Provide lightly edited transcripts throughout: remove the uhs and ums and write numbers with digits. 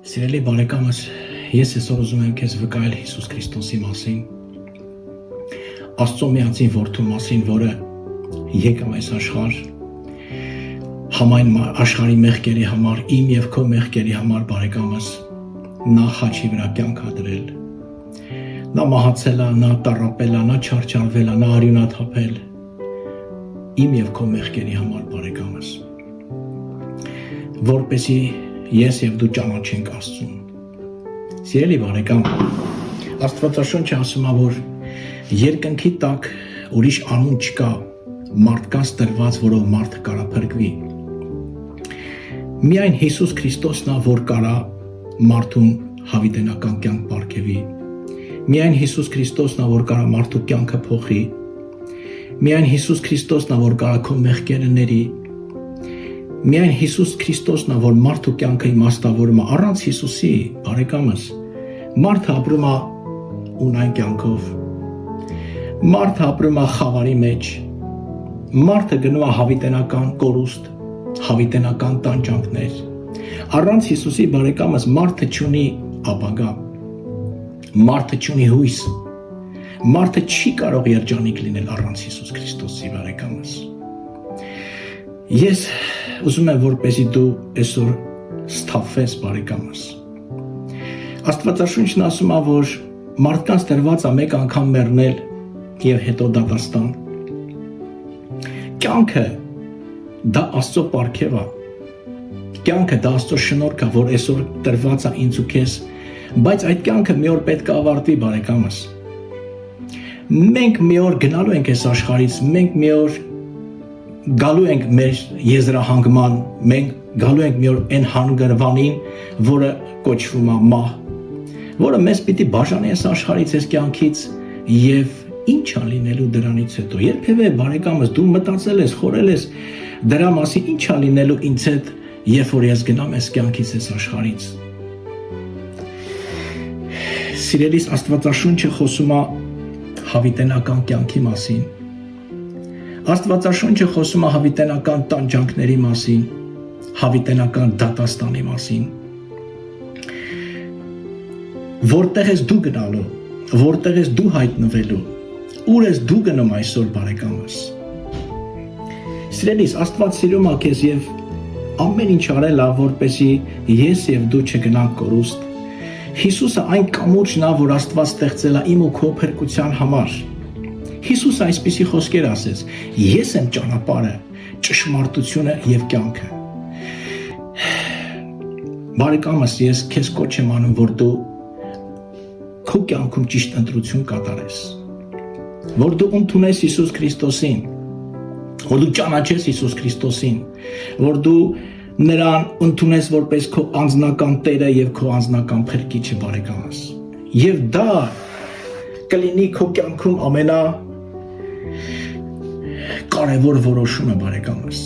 Սիրելի բարեկամս, ես այսօր ուզում եմ քեզ վկայել Հիսուս Քրիստոսի մասին, Աստծո միածին որդու մասին, որը եկավ այս աշխարհ, համայն աշխարհի մեղքերի համար, իմ եւ քո մեղքերի համար, բարեկամս, նա խաչի վրա կյանք ա դրել։ Նա մահացել է, նա տառապել է, նա չարչարվել է, նա արյունաթափել իմ եւ քո մեղքերի համար, բարեկամս, որպեսզի ես եւ դու ճանաչենք Աստծուն։ Սիրելի բարեկամ, Աստվածաշունչը ասում է, որ երկնքի տակ ուրիշ անուն չկա մարդկանց տրված, որով մարդը կարա փրկվի։ Միայն Հիսուս Քրիստոսն է, որ կարա մարդուն հավիտենական կյանք պարգևի։ Միայն Հիսուս Քրիստոսն է, որ կարա մարդու կյանքը փոխի։ Միայն Հիսուս Քրիստոսն է, որ կարա քո մեղքերը ների։ Միայն Հիսուս Քրիստոսն է, որ մարդու կյանքը իմաստավորում է։ Առանց Հիսուսի, բարեկամս, մարդը ապրում է ունայն կյանքով։ Մարդը ապրում է խավարի մեջ։ Մարդը գնում է հավիտենական կորուստ, հավիտենական տանջանքներ։ Առանց Հիսուսի, բարեկամս, մարդը չունի ապագա։ Մարդը չունի հույս։ Մարդը չի կարող երջանիկ լինել առանց Հիսուս Քրիստոսի, բարեկամս։ Ես ուզում եմ, որպեսզի դու այսօր սթափվես, բարեկամս։ Աստվածաշունչն ասում է, որ մարդկանց տրված է մեկ անգամ մեռնել եւ հետո դատաստան։ Կյանքը դա Աստծո պարգև է։ Կյանքը դա Աստծո շնորհք է, որ այսօր տրված է ինձ ու քեզ, բայց այդ կյանքը մի օր պետք է ավարտվի, բարեկամս։ Մենք մի օր գնալու ենք այս աշխարհից, մենք մի օր գալու ենք մեր եզրահանգման, մենք գալու ենք մի օր այն հանգրվանին, որը կոչվում է մահ, որը մեզ պիտի բաժանի այս աշխարհից, այս կյանքից եւ ինչ է լինելու դրանից հետո։ Երբևէ, բարեկամս, դու մտածել ես, խորել ես դրա մասին, ինչ է լինելու ինձ հետ, երբ որ ես գնամ այս կյանքից, այս աշխարհից։ Սիրելիս, Աստվածաշունչը խոսում է հավիտենական կյանքի մասին։ Աստվածաշունչը խոսում է հավիտենական տանջանքների մասին, հավիտենական դատաստանի մասին։ Որտեղ ես դու գնալու, որտեղ ես դու հայտնվելու, ուր ես դու գնում այսօր, բարեկամս։ Սիրելիս, Աստված սիրում է քեզ եւ ամեն ինչ արել է, որպեսզի ես եւ դու չգնանք կորուստ։ Հիսուսը այն կամուրջն է, որ Աստված ստեղծել է իմ ու քո փրկության համար։ Հիսուսը այսպիսի խոսքեր ասեց. ես եմ ճանապարհը, ճշմարտությունը եւ կյանքը։ Բարեկամս, ես քեզ կոչ եմ անում, որ դու քո կյանքում ճիշտ ընտրություն կատարես, որ դու ընդունես Հիսուս Քրիստոսին, որ դու ճանաչես Հիսուս Քրիստոսին, որ դու նրան ընդունես որպես քո անձնական Տերը եւ քո անձնական Փրկիչը, բարեկամս։ Եվ դա կլինի քո կյանքում ամենա կարևոր որոշումը, բարեկամս։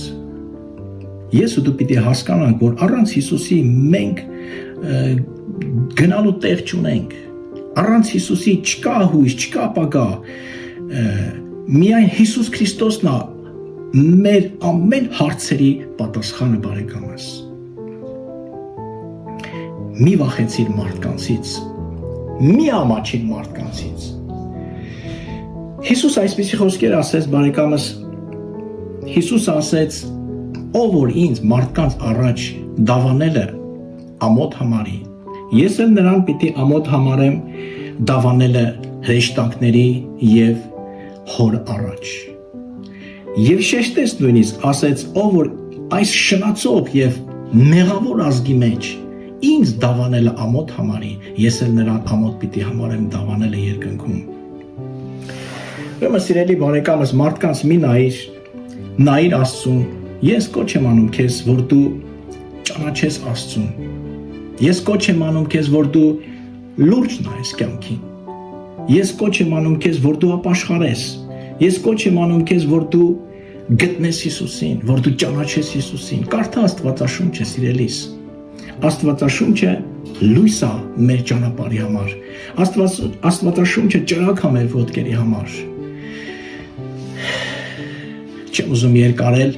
Ես ու դու պիտի հասկանանք, որ առանց Հիսուսի մենք գնալու տեղ չունենք։ Առանց Հիսուսի չկա հույս, չկա ապագա։ Միայն Հիսուս Քրիստոսն է մեր ամեն հարցերի պատասխանը, բարեկամս։ Մի վախեցիր մարդկանցից, մի ամաչիր մարդկանցից։ Հիսուս այսպիսի խոսքեր ասեց, բարեկամս, Հիսուս ասեց, ով որ ինձ մարդկանց առաջ դավանելը ամոթ համարի, ես էլ նրան պիտի ամոթ համարեմ դավանելը հրեշտակների եւ հոր առաջ։ Եվ շեշտեց նույնիսկ, ասեց, ով որ այս շնացող եւ մեղավոր ազգի մեջ ինձ դավանելը ամոթ համարի, ես էլ նրան ամոթ պիտի համարեմ դավանելը երկնքում։ Ուրեմն, սիրելի բարեկամս, մարդկանց մի նայիր Աստծուն։ Ես կոչ եմ անում քեզ, որ դու ճանաչես Աստծուն։ Ես կոչ եմ անում քեզ, որ դու լուրջ նայես կյանքին։ Ես կոչ եմ անում քեզ, որ դու ապաշխարես։ Ես կոչ եմ անում քեզ, որ դու գտնես Հիսուսին, որ դու ճանաչես Հիսուսին։ Կարդա Աստվածաշունչը, սիրելիս։ Աստվածաշունչը լույս է մեր ճանապարհի համար։ Աստվածաշունչը ճրագ է մեր ոտքերի համար։ Չեմ ուզում երկարել,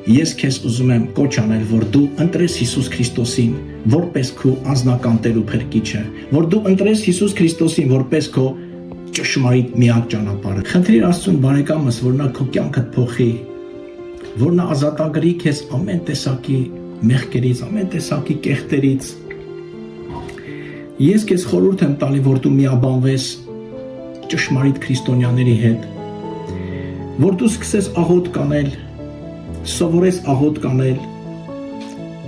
Ես քեզ ուզում եմ կոչ անել, որ դու ընտրես Հիսուս Քրիստոսին որպես քո անձնական Տեր ու Փրկիչը, որ դու ընտրես Հիսուս Քրիստոսին որպես քո ճշմարիտ միակ ճանապարհը։ Խնդրիր Աստծուն բարեկամս, որ նա քո կյանքդ փոխի, որ նա ազատագրի քեզ ամեն տեսակի մեղքերից, ամեն տեսակի կեղտերից։ Ես քեզ խորհուրդ եմ տալի, որ դու միաբանվես ճշմարիտ քրիստոնյաների հետ, որ դու սկսես աղոթ կանել, սովորես աղոթ կանել,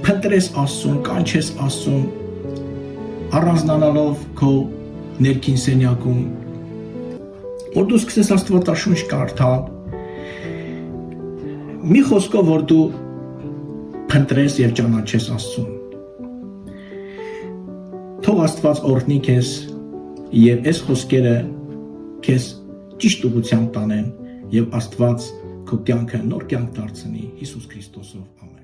փնտրես Աստծուն, կանչես Աստծուն, առանձնանալով քո ներքին սենյակում, որ դու սկսես Աստվածաշունչ կարդալ, մի խոսքով, որ դու փնտրես եւ ճանաչես Աստծուն։ Թող Աստված օրհնի քեզ եւ այս խոսքերը քեզ ճիշտ ուղղությամբ տանեն եւ Աստված քո կյանքը նոր կյանք դարձնի Հիսուս Քրիստոսով։ Ամեն։